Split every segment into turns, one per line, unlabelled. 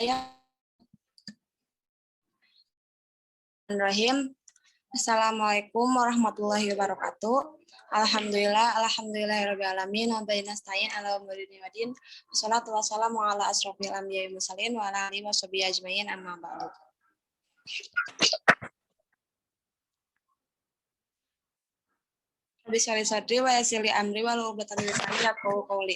Bismillahirrahmanirrahim. Assalamualaikum warahmatullahi wabarakatuh. Alhamdulillahirabbil wa bihi nasta'in ala umuri dinina. Wassalatu wassalamu ala asrofil anbiya'i wal mursalin wa ala alihi washabihi ajmain amma ba'du. Rabbi shrah li sadri wa yassir li amri wahlul 'uqdatam min lisani yafqahu qawli.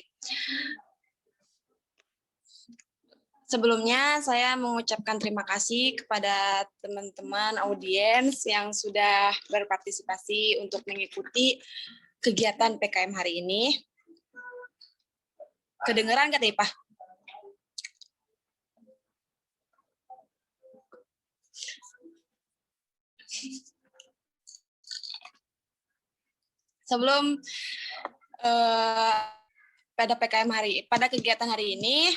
Sebelumnya saya mengucapkan terima kasih kepada teman-teman audiens yang sudah berpartisipasi untuk mengikuti kegiatan PKM hari ini. Kedengeran nggak, Pak? Sebelum pada kegiatan hari ini,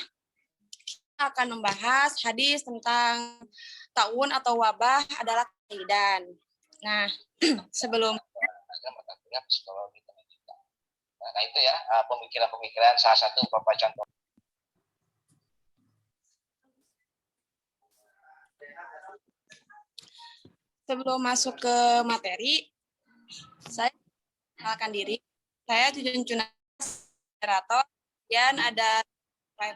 akan membahas hadis tentang taun atau wabah adalah kaidan. Nah, sebelum
itu ya pemikiran-pemikiran salah satu pembacaan.
Sebelum masuk ke materi, saya mengenalkan diri. Saya Jujun Cuna moderator, kemudian ada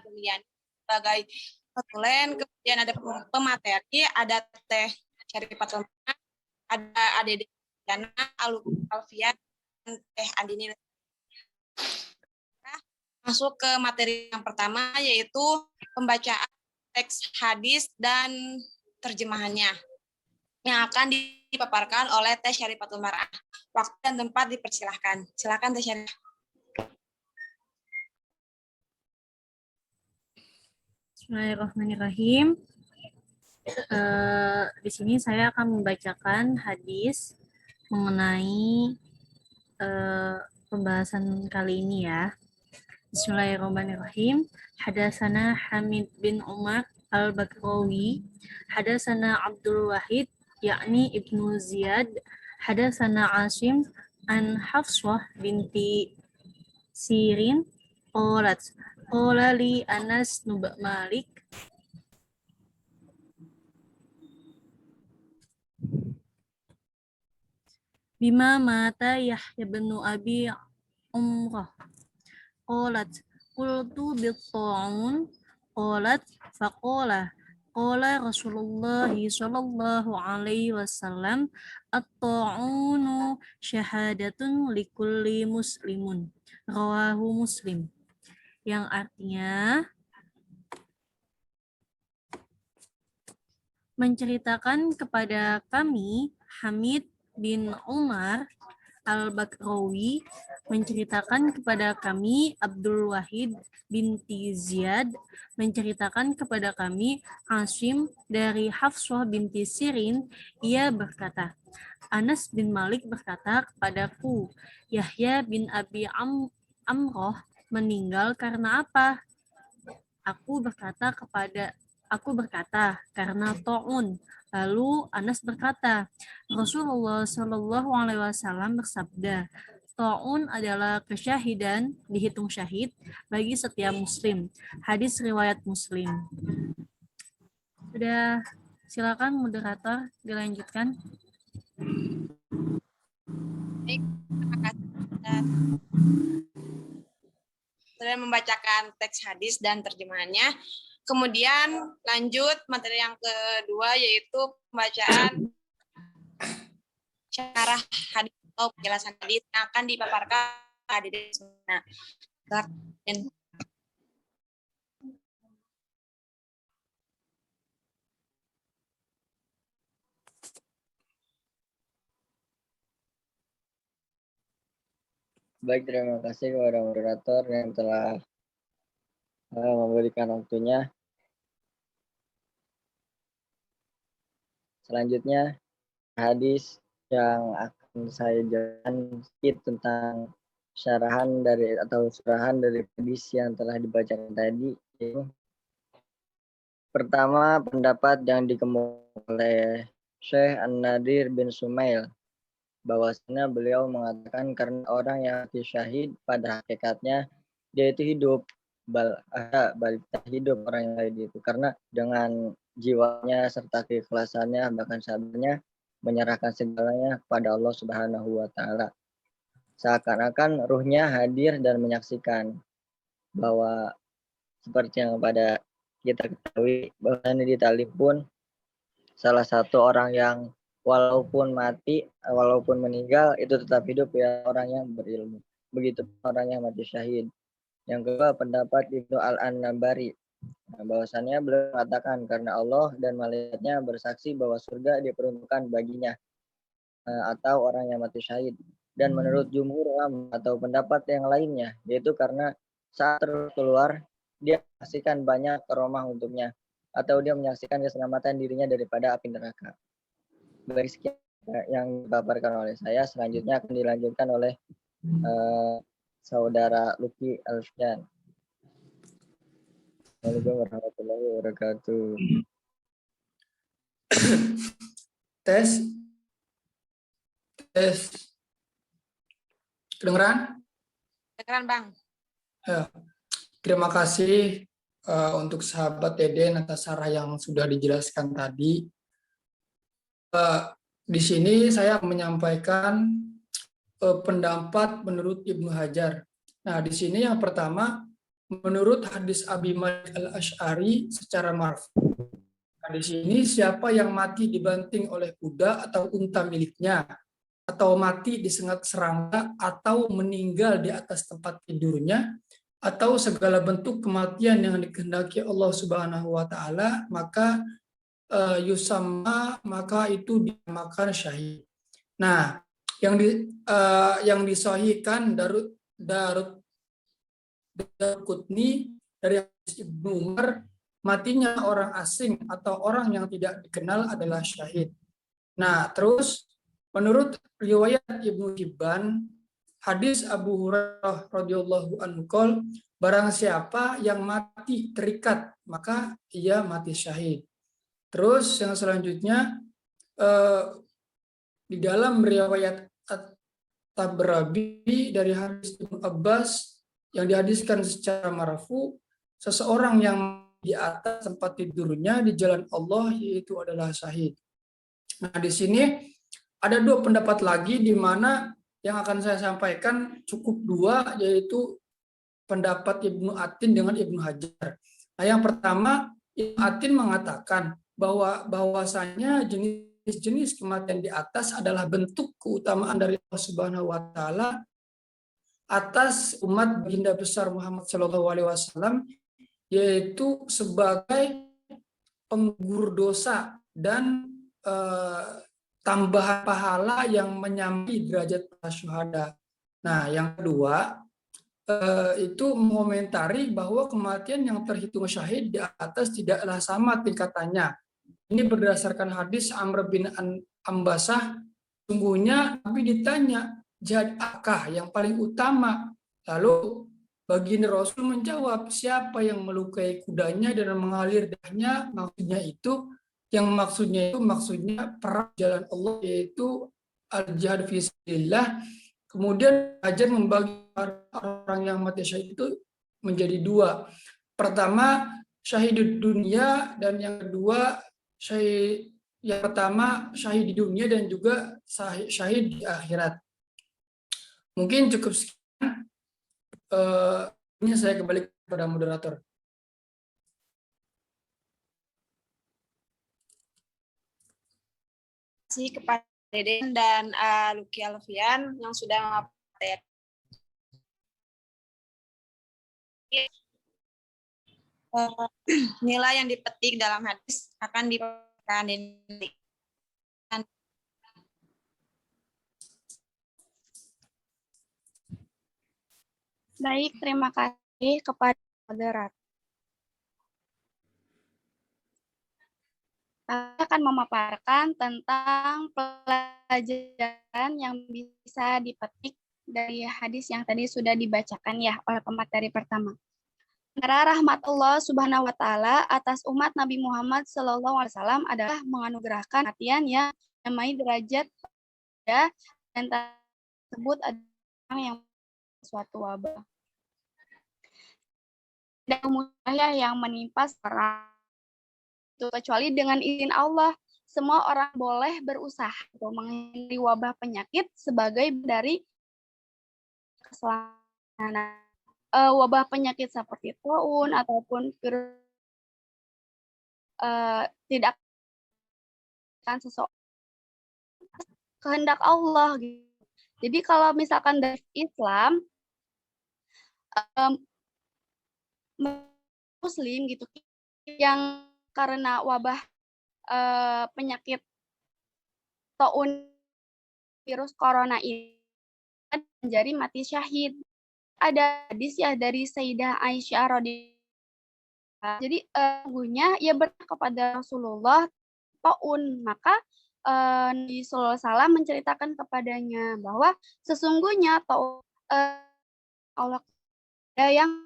pemilihan sebagai petulen, kemudian ada pemateri, ada Teh Syarifat Lema, ada Adede Diana, Alfian, dan Teh Andini. Nah, masuk ke materi yang pertama, yaitu pembacaan teks hadis dan terjemahannya yang akan dipaparkan oleh Teh Syarifatul Mar'ah. Waktu dan tempat dipersilahkan. Silakan Teh Syarifat.
Bismillahirrahmanirrahim. Di sini saya akan membacakan hadis mengenai pembahasan kali ini ya. Bismillahirrahmanirrahim. Hadatsana Hamid bin Umar al-Bakrawi, hadatsana Abdul Wahid yakni Ibnu Ziyad, hadatsana Asim an Hafsah binti Sirin qalat qala li Anas bin Malik bima mata Yahya bin Abi Umrah qalat qultu bit-ta'un qalat faqala qala Rasulullah sallallahu alaihi wasallam at-ta'unu syahadatun likulli muslimun, rawahu Muslim, yang artinya menceritakan kepada kami Hamid bin Umar al-Bakrawi, menceritakan kepada kami Abdul Wahid binti Ziyad, menceritakan kepada kami Asim dari Hafsah binti Sirin, ia berkata, Anas bin Malik berkata kepadaku, Yahya bin Abi Amroh meninggal karena apa? Aku berkata karena ta'un. Lalu Anas berkata, Rasulullah Shallallahu Alaihi Wasallam bersabda, Ta'un adalah kesyahidan, dihitung syahid bagi setiap muslim. Hadis riwayat Muslim. Sudah, silakan moderator dilanjutkan.
Baik, terima kasih sudah membacakan teks hadis dan terjemahannya. Kemudian lanjut materi yang kedua yaitu pembacaan syarah hadis atau penjelasan hadis yang akan dipaparkan hadirin semua.
Baik, terima kasih kepada moderator yang telah memberikan waktunya. Selanjutnya, hadis yang akan saya jelaskan sedikit tentang syarahan dari atau surahan dari hadis yang telah dibacakan tadi. Pertama, pendapat yang dikemukakan oleh Syekh An-Nadir bin Sumail, bahwasanya beliau mengatakan karena orang yang mati syahid pada hakikatnya dia itu hidup, balik hidup orang yang lain itu, karena dengan jiwanya serta keikhlasannya bahkan sabarnya menyerahkan segalanya kepada Allah Subhanahu wa taala. Seakan-akan ruhnya hadir dan menyaksikan bahwa seperti yang pada kita ketahui bahwa di Talib pun salah satu orang yang walaupun mati, walaupun meninggal itu tetap hidup ya orang yang berilmu. Begitu orang yang mati syahid. Yang kedua, pendapat Ibnu Al-An-Nabari, bahwasannya beliau mengatakan karena Allah dan malaikatnya bersaksi bahwa surga diperuntukkan baginya atau orang yang mati syahid. Dan menurut jumhur atau pendapat yang lainnya, yaitu karena saat keluar dia menyaksikan banyak karomah untuknya atau dia menyaksikan keselamatan dirinya daripada api neraka. Baik, sekian yang dipaparkan oleh saya. Selanjutnya akan dilanjutkan oleh Saudara Luki Alfian. Assalamualaikum warahmatullahi wabarakatuh.
Tes. Kedengeran?
Kedengeran, Bang.
Ya. Terima kasih untuk sahabat Deden atas sarah yang sudah dijelaskan tadi. Di sini saya menyampaikan pendapat menurut Ibnu Hajar. Nah, di sini yang pertama, menurut hadis Abi Malik Al-Asy'ari secara marfu. Nah, di sini siapa yang mati dibanting oleh kuda atau unta miliknya, atau mati disengat serangga, atau meninggal di atas tempat tidurnya, atau segala bentuk kematian yang dikehendaki Allah Subhanahu wa taala, maka yusamma, maka itu dinamakan syahid. Nah, yang disahihkan Daraqutni dari Ibnu Umar, matinya orang asing atau orang yang tidak dikenal adalah syahid. Nah, terus menurut riwayat Ibnu Hibban, hadis Abu Hurairah radhiyallahu anhu, barang siapa yang mati terikat maka ia mati syahid. Terus yang selanjutnya di dalam riwayat At-Tabrabi dari hadis Ibnu Abbas yang dihadiskan secara marfu, seseorang yang di atas tempat tidurnya di jalan Allah yaitu adalah syahid. Nah, di sini ada dua pendapat lagi di mana yang akan saya sampaikan cukup dua, yaitu pendapat Ibnu Atin dengan Ibnu Hajar. Nah, yang pertama, Ibnu Atin mengatakan bahwasanya jenis-jenis kematian di atas adalah bentuk keutamaan dari Allah Subhanahu wa taala atas umat baginda besar Muhammad SAW, yaitu sebagai penggugur dosa dan tambahan pahala yang menyamai derajat para syuhada. Nah, yang kedua itu mengomentari bahwa kematian yang terhitung syahid di atas tidaklah sama tingkatannya. Ini berdasarkan hadis Amr bin Ambasah, sungguhnya Nabi ditanya, jihad apakah yang paling utama? Lalu baginda Rasul menjawab, siapa yang melukai kudanya dan mengalir darahnya, maksudnya itu perang jalan Allah, yaitu al-jihad fi sabilillah. Kemudian ajar membagi orang yang mati syahid itu menjadi dua. Pertama, syahid di dunia, dan yang kedua, yang pertama syahid di dunia dan juga syahid di akhirat. Mungkin cukup sekian. Ini saya kembali kepada moderator.
Terima kasih kepada Deden dan Lucky Alfian yang sudah mengupdate nilai yang dipetik dalam hadis akan dipaparkan di
Baik, terima kasih kepada moderator. Saya akan memaparkan tentang pelajaran yang bisa dipetik dari hadis yang tadi sudah dibacakan ya oleh pemateri pertama. Karena rahmat Allah Subhanahu wa taala atas umat Nabi Muhammad SAW adalah menganugerahkan perhatian yang namanya derajat ya, dan tersebut adalah yang suatu wabah. Dan kemudian yang menimpa seorang itu kecuali dengan izin Allah. Semua orang boleh berusaha untuk menghindari wabah penyakit sebagai dari keselamatan. Wabah penyakit seperti taun ataupun virus tidak akan sesuatu kehendak Allah gitu. Jadi kalau misalkan dari Islam Muslim gitu yang karena wabah penyakit taun virus corona ini menjadi mati syahid. Ada hadis ya dari Sayyidah Aisyah radhiyallahu. Jadi sesungguhnya ia bertanya kepada Rasulullah taun, maka Nabi sallallahu alaihi wasallam menceritakan kepadanya bahwa sesungguhnya taun Allah ada yang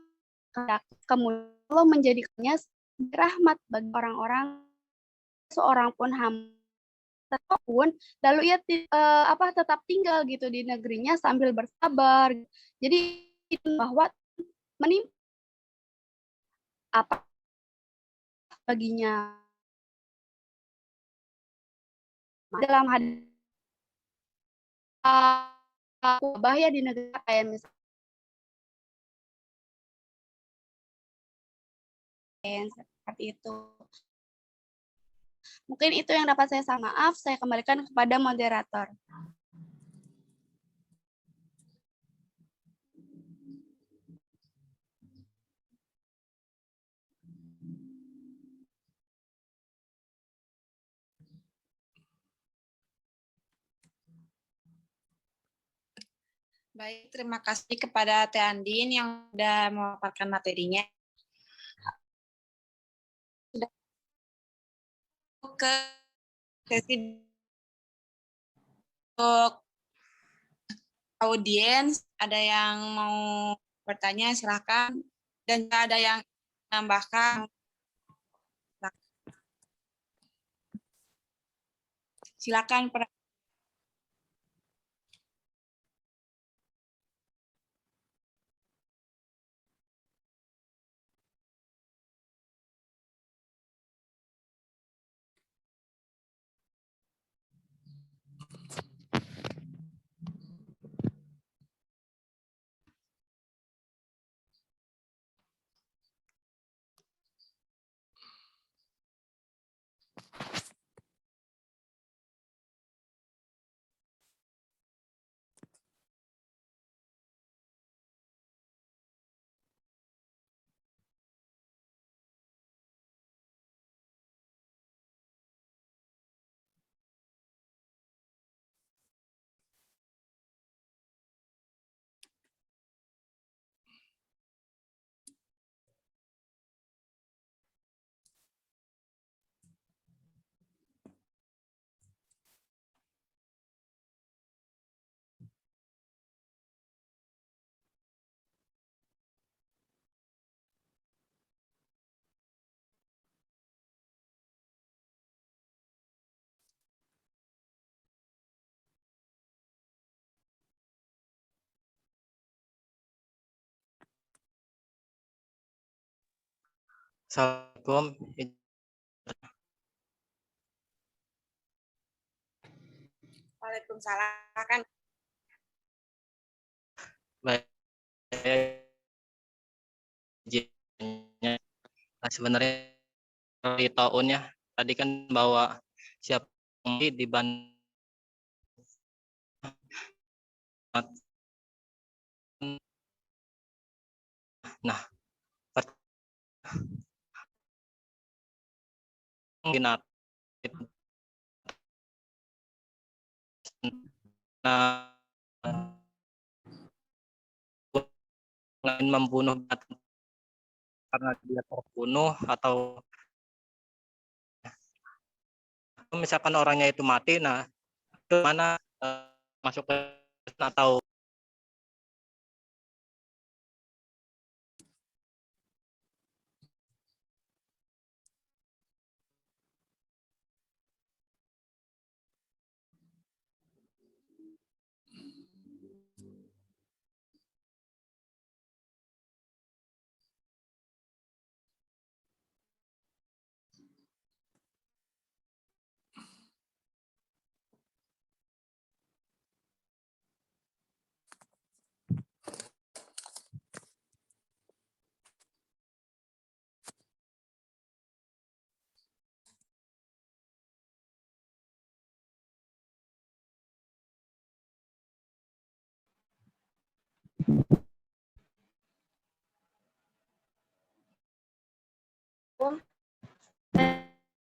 kemudian Allah menjadikannya rahmat bagi orang-orang, seorang pun hamba pun lalu ia tetap tinggal gitu di negerinya sambil bersabar. Jadi bahwa menimpa apa baginya dalam hadis bahaya di negara kayak misalnya seperti itu. Mungkin itu yang dapat saya sampaikan. Maaf, saya kembalikan kepada moderator.
Baik, terima kasih kepada Teh Andin yang sudah memaparkan materinya. Sudah ke sesi untuk audiens, ada yang mau bertanya silakan, dan jika ada yang menambahkan silakan.
Assalamualaikum.
Waalaikumsalam. Kan
Baik. Izinnya. Nah, sebenarnya di tahunnya tadi kan bawa siap di Bandung. Nah, binat. Nah, ingin membunuh binatang karena dia terbunuh atau misalkan orangnya itu mati, nah itu mana masuk ke atau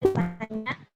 Tanya.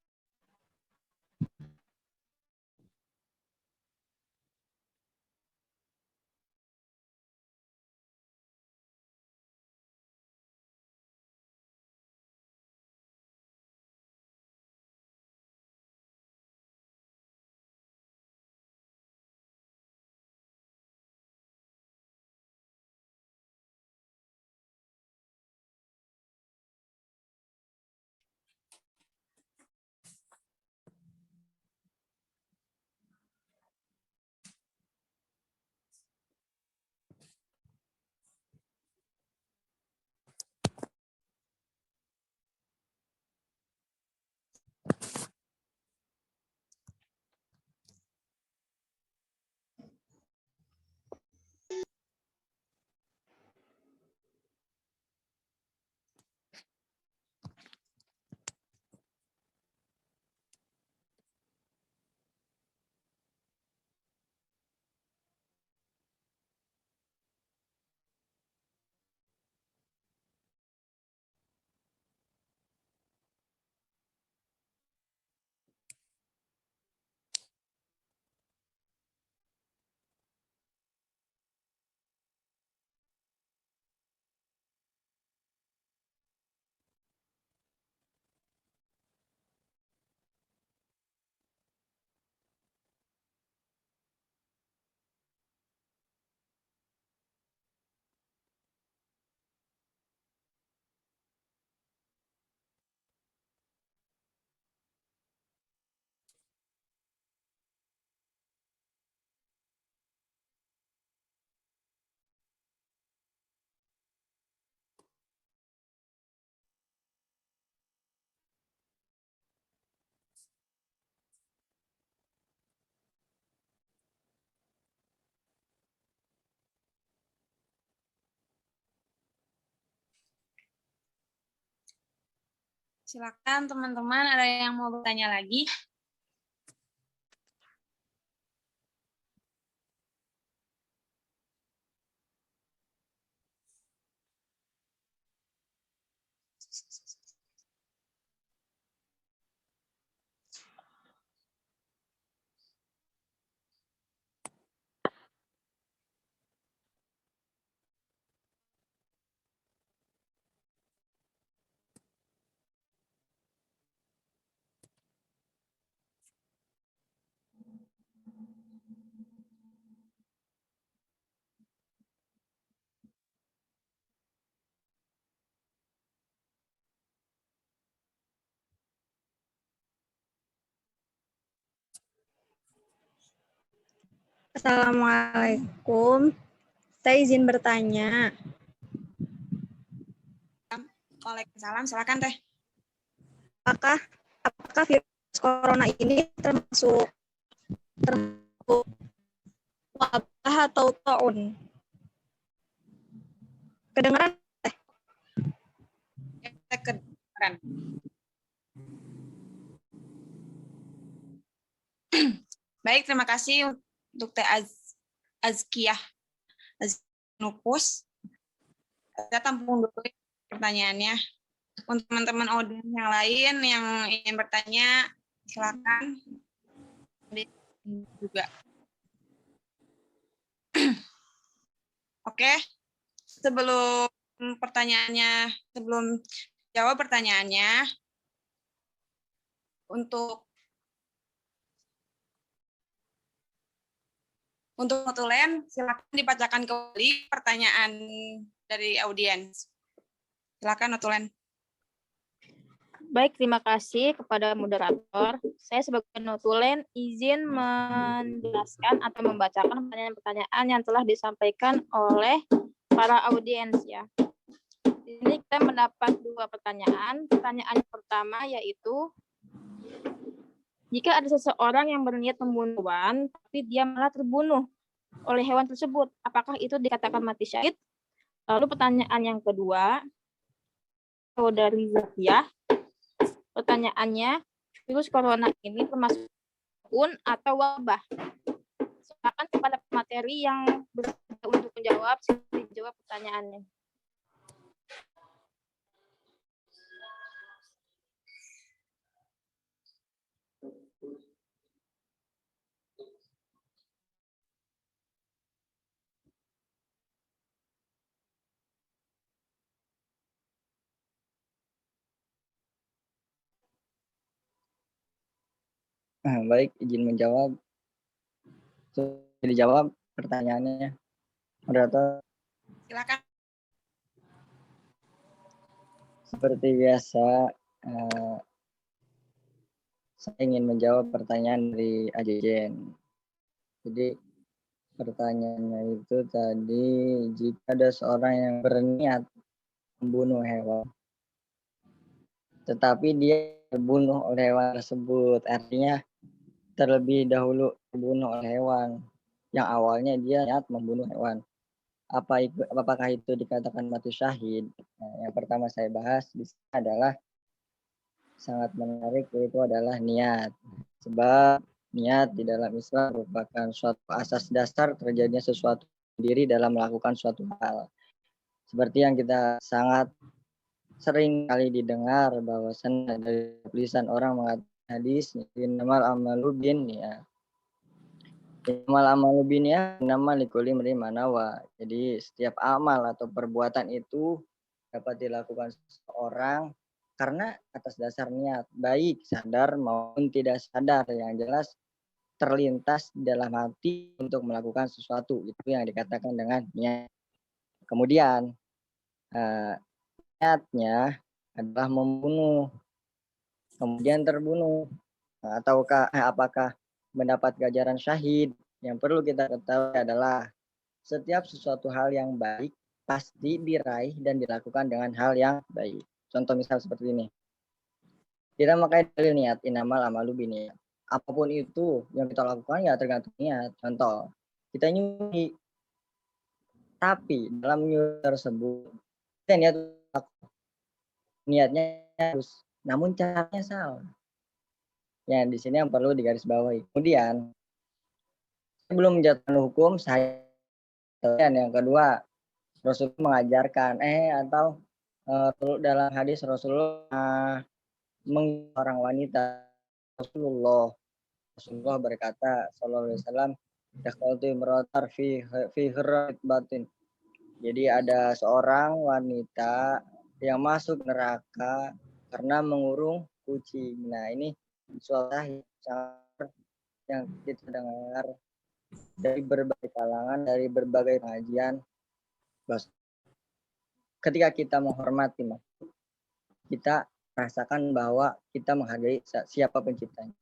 silakan teman-teman, ada yang mau bertanya lagi?
Assalamualaikum. Saya izin bertanya.
Waalaikumsalam, silakan Teh.
Apakah virus corona ini termasuk wabah atau taun? Kedengeran?
Teh kedengaran. Baik, terima kasih untuk Teh Azkiyah Nupus. Kita tampung dulu pertanyaannya. Untuk teman-teman audiens yang lain yang ingin bertanya, silakan. Juga. Oke, sebelum jawab pertanyaannya, untuk notulen, silakan dibacakan kembali pertanyaan dari audiens. Silakan notulen.
Baik, terima kasih kepada moderator. Saya sebagai notulen izin menjelaskan atau membacakan pertanyaan-pertanyaan yang telah disampaikan oleh para audiens ya. Ini kita mendapat 2 pertanyaan. Pertanyaan yang pertama yaitu, jika ada seseorang yang berniat membunuh hewan, tapi dia malah terbunuh oleh hewan tersebut, apakah itu dikatakan mati syahid? Lalu pertanyaan yang kedua, saudari Zakiah, pertanyaannya, virus corona ini termasuk taun atau wabah? Silakan kepada materi yang bersedia untuk menjawab, silakan dijawab pertanyaannya.
Baik, izin menjawab. Dijawab pertanyaannya. Moderator.
Silakan.
Seperti biasa, saya ingin menjawab pertanyaan dari Ajejen. Jadi pertanyaannya itu tadi, jika ada seorang yang berniat membunuh hewan, tetapi dia terbunuh oleh hewan tersebut, artinya terlebih dahulu terbunuh oleh hewan yang awalnya dia niat membunuh hewan. Apakah itu dikatakan mati syahid? Nah, yang pertama saya bahas di sini adalah sangat menarik, yaitu adalah niat. Sebab niat di dalam Islam merupakan suatu asas dasar terjadinya sesuatu sendiri dalam melakukan suatu hal. Seperti yang kita sangat sering kali didengar bahwasannya dari tulisan orang mengatakan hadis, innamal amalu binniyat. Innamal amalu binniyat, innamal likulli imri'in ma nawa. Jadi setiap amal atau perbuatan itu dapat dilakukan seseorang karena atas dasar niat, baik sadar maupun tidak sadar, yang jelas terlintas dalam hati untuk melakukan sesuatu, itu yang dikatakan dengan niat. Kemudian niatnya adalah membunuh, kemudian terbunuh, ataukah apakah mendapat ganjaran syahid? Yang perlu kita ketahui adalah setiap sesuatu hal yang baik pasti diraih dan dilakukan dengan hal yang baik. Contoh misal seperti ini. Kita memakai dalil niat, innamal amalu binniyat. Apapun itu yang kita lakukan ya tergantung niat. Contoh, kita nyuri. Tapi dalam nyuri tersebut, kita niatnya harus, namun caranya salah. Ya, di sini yang perlu digarisbawahi. Kemudian, sebelum menjatuhkan hukum, dan yang kedua, Rasulullah mengajarkan, atau dalam hadis Rasulullah orang wanita, Rasulullah berkata sallallahu alaihi wasallam, dakhaltu imra'atan fi batin. Jadi ada seorang wanita yang masuk neraka karena mengurung kucing. Nah, ini suatu yang kita dengar dari berbagai kalangan, dari berbagai pengajian. Ketika kita menghormati makhluk, kita rasakan bahwa kita menghargai siapa penciptanya.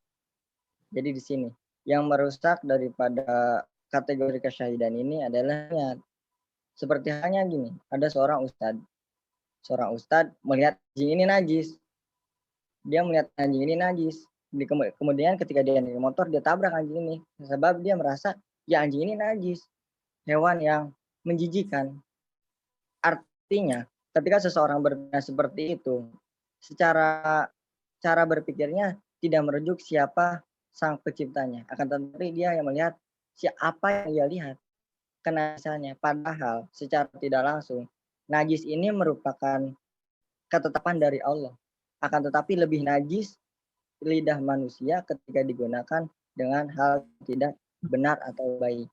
Jadi di sini yang merusak daripada kategori kesyahidan ini adalah niat. Seperti halnya gini, ada seorang ustadz, seorang ustadz melihat anjing ini najis. Dia melihat anjing ini najis. Kemudian ketika dia naik motor, dia tabrak anjing ini. Sebab dia merasa, ya anjing ini najis. Hewan yang menjijikan. Artinya, ketika seseorang bertanya seperti itu, secara cara berpikirnya tidak merujuk siapa sang penciptanya. Akan tetapi dia yang melihat siapa yang ia lihat. Kenajisannya. Padahal secara tidak langsung, najis ini merupakan ketetapan dari Allah. Akan tetapi lebih najis lidah manusia ketika digunakan dengan hal tidak benar atau baik.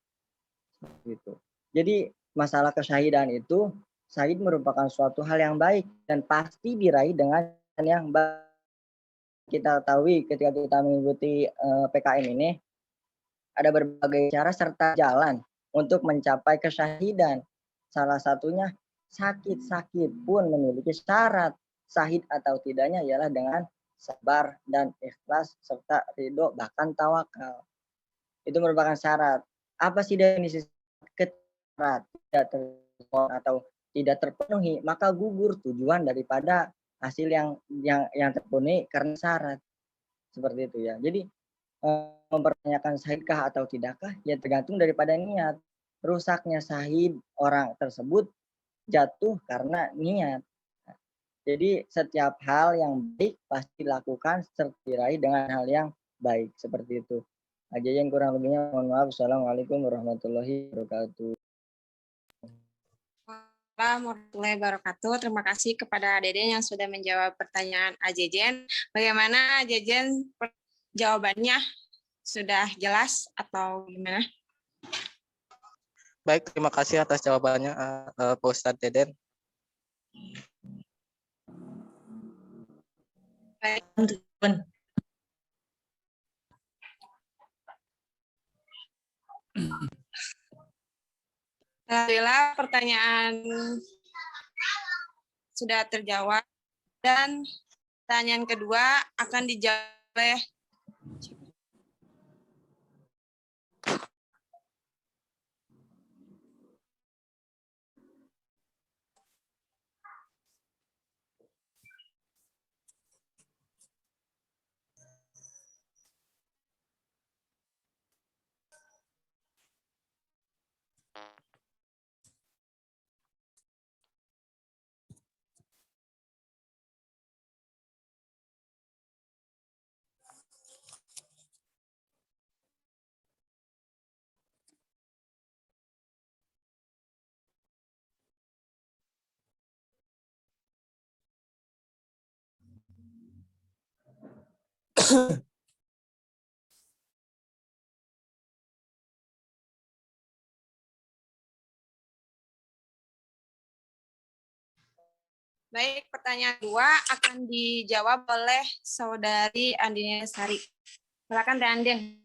Gitu. Jadi masalah kesyahidan itu, syahid merupakan suatu hal yang baik dan pasti diraih dengan yang baik. Kita ketahui ketika kita mengikuti PKM ini, ada berbagai cara serta jalan untuk mencapai kesyahidan. Salah satunya sakit-sakit pun memiliki syarat. Syahid atau tidaknya ialah dengan sabar dan ikhlas serta ridho bahkan tawakal. Itu merupakan syarat. Apa sih definisi syarat? Tidak terpenuhi atau tidak terpenuhi, maka gugur tujuan daripada hasil yang terpenuhi karena syarat. Seperti itu ya. Jadi mempertanyakan syahidkah atau tidakkah ya tergantung daripada niat. Rusaknya syahid orang tersebut jatuh karena niat. Jadi setiap hal yang baik pasti dilakukan serta diraih dengan hal yang baik seperti itu. Aja yang kurang lebihnya mohon maaf. Assalamualaikum warahmatullahi wabarakatuh.
Warahmatullahi wabarakatuh. Terima kasih kepada Deden yang sudah menjawab pertanyaan Ajejen. Bagaimana Ajejen jawabannya? Sudah jelas atau gimana?
Baik, terima kasih atas jawabannya Pak Ustadz Deden.
Baik. Alhamdulillah pertanyaan sudah terjawab dan pertanyaan kedua akan dijawab oleh Baik, pertanyaan kedua akan dijawab oleh Saudari Andini Sari. Silakan Andin.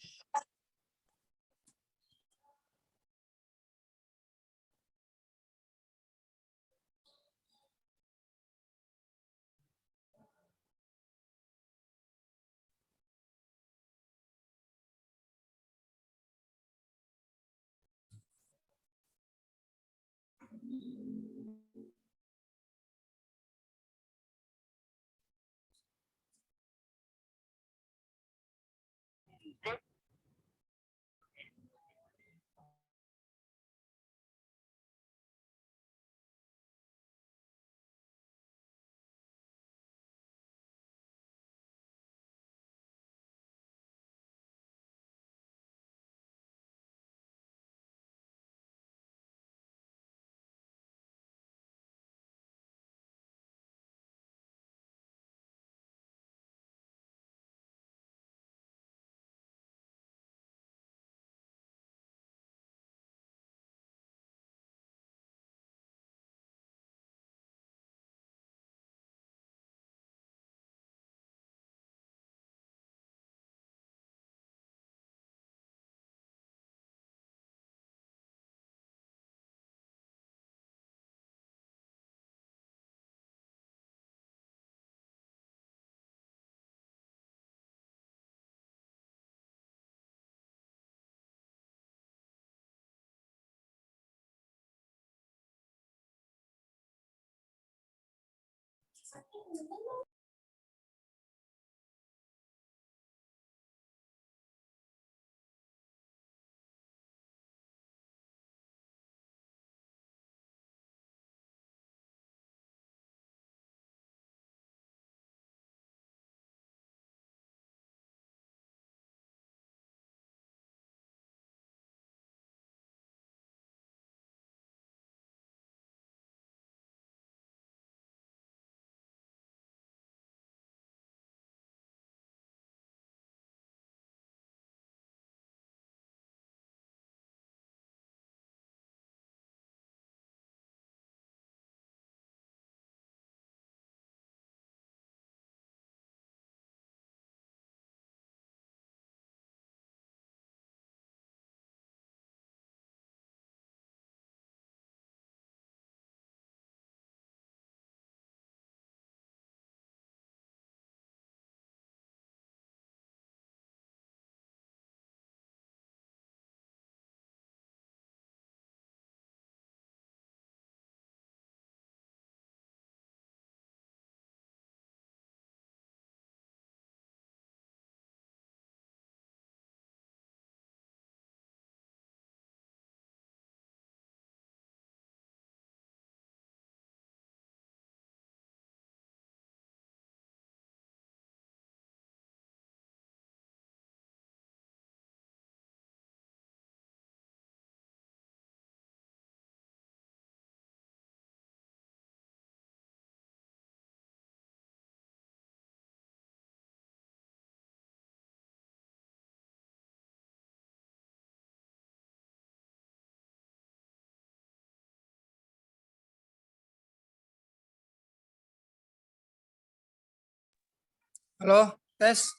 Halo, tes.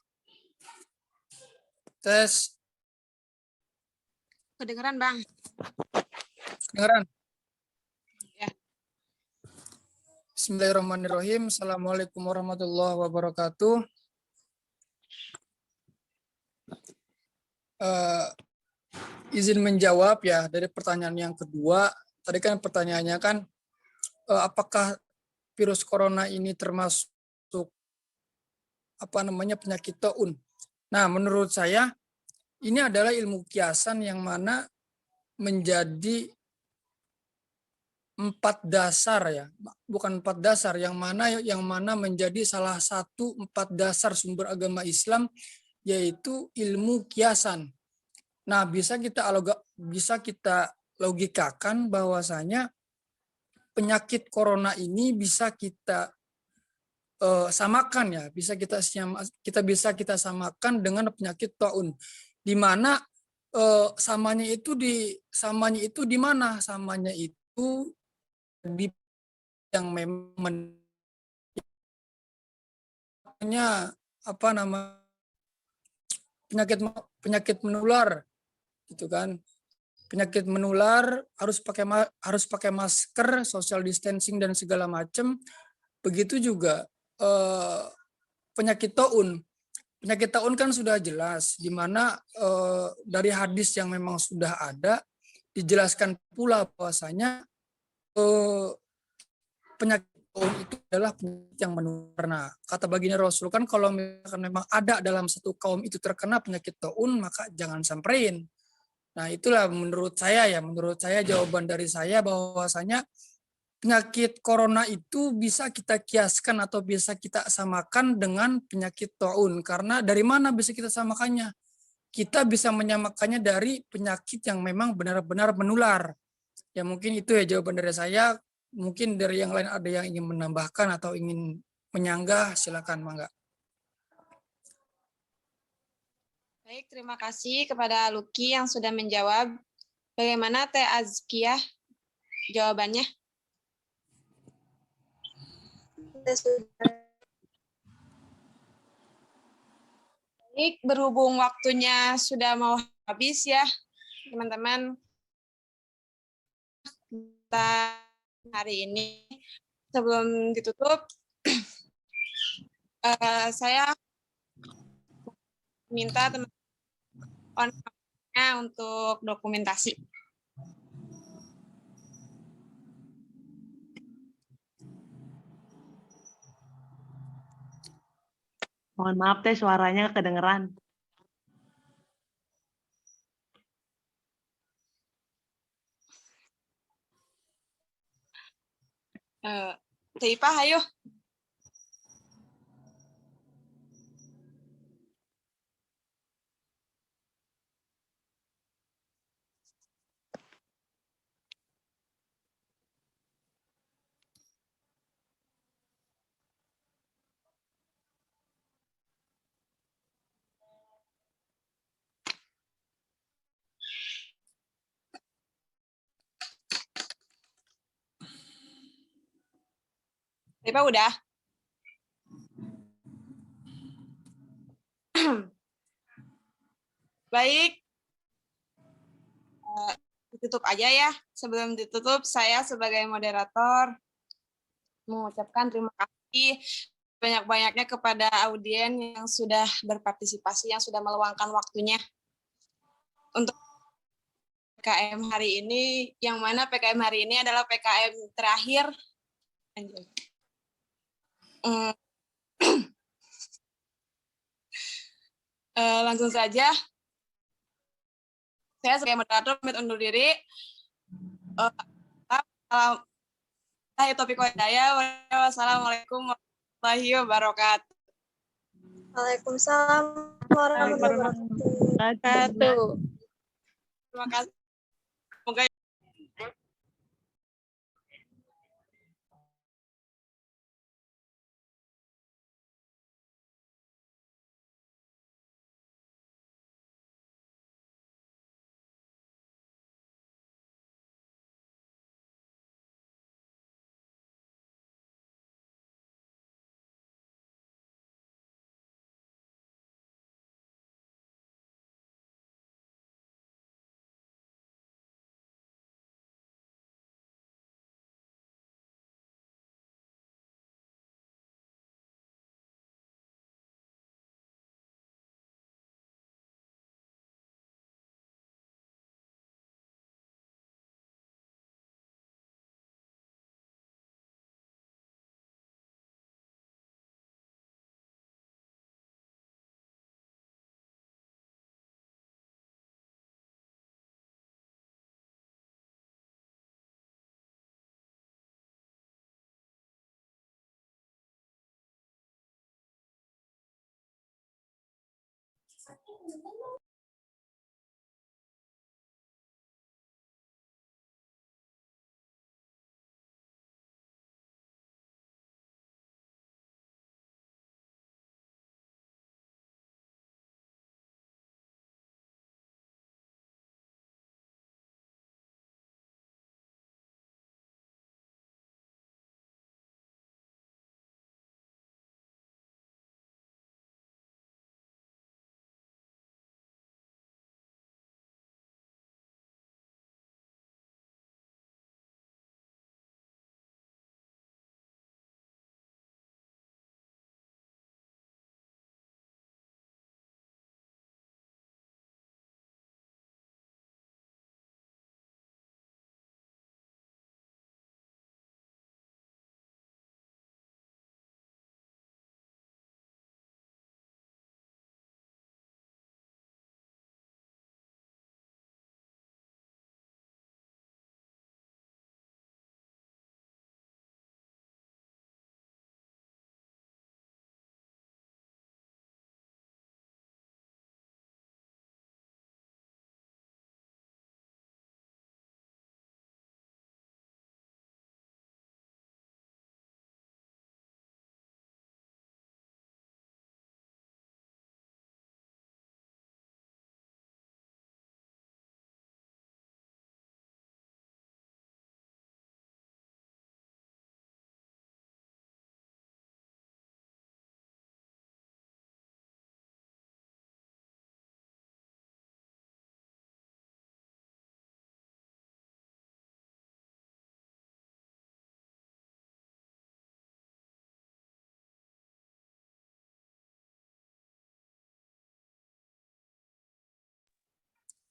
Tes.
Kedengeran, Bang?
Kedengeran?
Ya.
Bismillahirrahmanirrahim. Assalamualaikum warahmatullahi wabarakatuh. Izin menjawab ya dari pertanyaan yang kedua. Tadi kan pertanyaannya kan apakah virus corona ini termasuk penyakit taun? Nah, menurut saya ini adalah ilmu kiasan yang mana menjadi 4 dasar ya, bukan 4 dasar, yang mana menjadi salah satu 4 dasar sumber agama Islam, yaitu ilmu kiasan. Nah, bisa kita logikakan bahwasanya penyakit corona ini bisa kita samakan ya, bisa kita samakan dengan penyakit taun, di mana samanya itu di mana? Samanya itu di yang memang penyakit menular gitu kan. Penyakit menular harus pakai masker, social distancing dan segala macam. Begitu juga penyakit taun. Penyakit taun kan sudah jelas, di mana dari hadis yang memang sudah ada dijelaskan pula bahwasanya penyakit taun itu adalah penyakit yang menular. Nah, kata baginda Rasul kan kalau misalkan memang ada dalam satu kaum itu terkena penyakit taun, maka jangan samperin. Nah, itulah menurut saya jawaban dari saya bahwasanya penyakit corona itu bisa kita kiaskan atau bisa kita samakan dengan penyakit taun. Karena dari mana bisa kita samakannya? Kita bisa menyamakannya dari penyakit yang memang benar-benar menular. Ya mungkin itu ya jawaban dari saya. Mungkin dari yang lain ada yang ingin menambahkan atau ingin menyanggah, silakan mangga.
Baik, terima kasih kepada Lucky yang sudah menjawab. Bagaimana Teh Azkiyah jawabannya? Baik, berhubung waktunya sudah mau habis ya, teman-teman. Kita hari ini sebelum ditutup, saya minta teman-teman untuk dokumentasi.
Mohon maaf teh suaranya kedengeran.
Teh Ipah, ayo. Teh Ipah udah? Baik, ditutup aja ya. Sebelum ditutup, saya sebagai moderator mengucapkan terima kasih banyak-banyaknya kepada audien yang sudah berpartisipasi, yang sudah meluangkan waktunya untuk PKM hari ini, yang mana PKM hari ini adalah PKM terakhir. Langsung saja, saya sebagai moderator pamit undur diri. Wassalamualaikum warahmatullahi wabarakatuh.
Waalaikumsalam warahmatullahi wabarakatuh.
Terima kasih. Semoga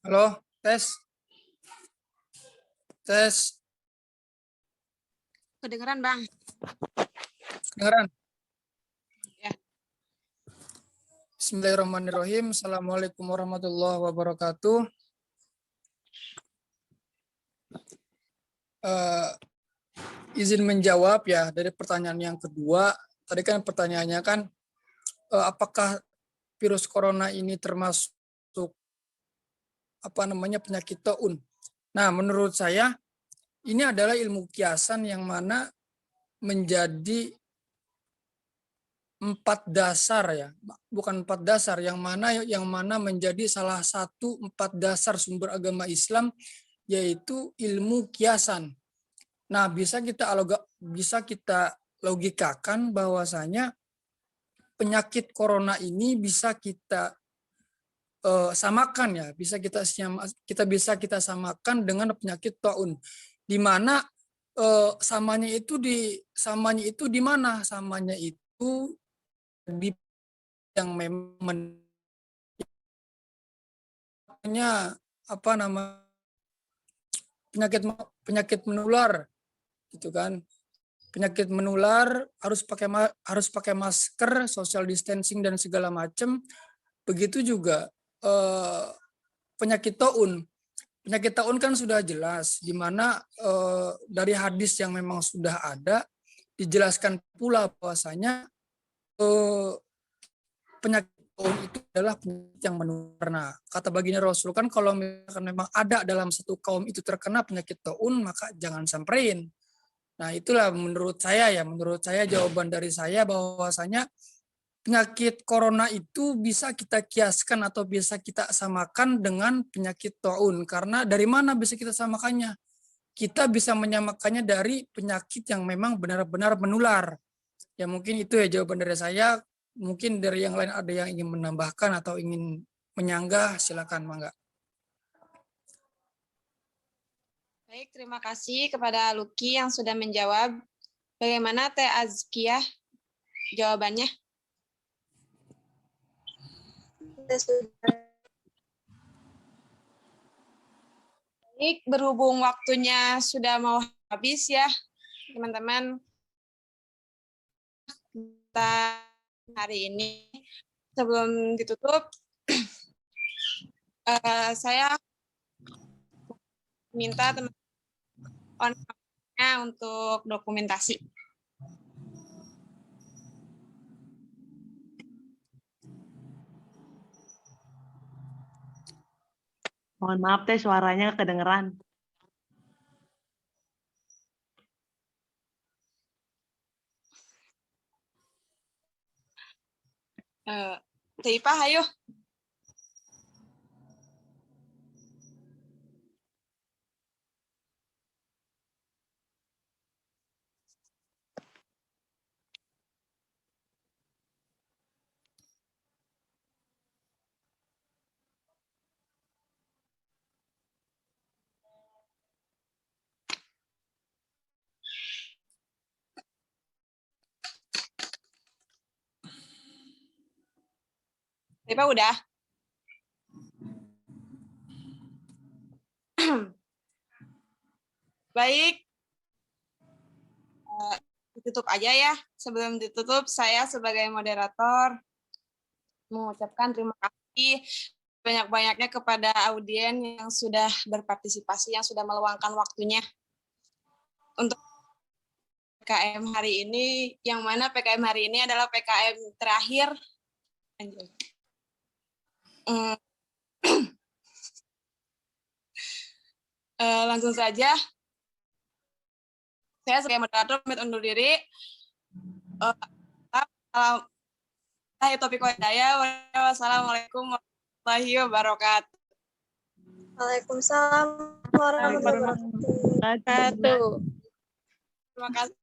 Halo, tes. Tes.
kedengeran, Bang.
Kedengeran?
Ya.
Bismillahirrahmanirrahim. Assalamualaikum warahmatullahi wabarakatuh. Izin menjawab ya dari pertanyaan yang kedua. Tadi kan pertanyaannya kan apakah virus corona ini termasuk penyakit taun. Nah, menurut saya ini adalah ilmu kiasan yang mana menjadi 4 dasar ya, bukan 4 dasar, yang mana menjadi salah satu 4 dasar sumber agama Islam, yaitu ilmu kiasan. Nah, bisa kita logikakan bahwasanya penyakit corona ini bisa kita samakan ya, bisa kita samakan dengan penyakit taun, di mana samanya itu di mana? Samanya itu di yang memang penyakit menular gitu kan. Penyakit menular harus pakai masker, social distancing dan segala macam. Begitu juga penyakit taun. Penyakit taun kan sudah jelas, di mana dari hadis yang memang sudah ada dijelaskan pula bahwasanya penyakit taun itu adalah penyakit yang menular. Nah, kata baginda Rasul kan kalau memang ada dalam satu kaum itu terkena penyakit taun, maka jangan samperin. Nah, itulah menurut saya jawaban dari saya bahwasanya penyakit corona itu bisa kita kiaskan atau bisa kita samakan dengan penyakit taun. Karena dari mana bisa kita samakannya? Kita bisa menyamakannya dari penyakit yang memang benar-benar menular. Ya mungkin itu ya jawaban dari saya. Mungkin dari yang lain ada yang ingin menambahkan atau ingin menyanggah, silakan mangga.
Baik, terima kasih kepada Lucky yang sudah menjawab. Bagaimana Teh Azkiyah jawabannya? Baik, berhubung waktunya sudah mau habis ya, teman-teman. Kita hari ini sebelum ditutup, saya minta teman-teman untuk dokumentasi.
Mohon maaf Teh, suaranya kedengeran.
Teh Ipah, ayo. Teh Ipah udah? Baik, ditutup aja ya. Sebelum ditutup, saya sebagai moderator mengucapkan terima kasih banyak-banyaknya kepada audien yang sudah berpartisipasi, yang sudah meluangkan waktunya untuk PKM hari ini, yang mana PKM hari ini adalah PKM terakhir. Langsung saja. Saya sebagai moderator pamit undur diri. Wassalamualaikum warahmatullahi wabarakatuh.
Waalaikumsalam warahmatullahi wabarakatuh.
Terima kasih.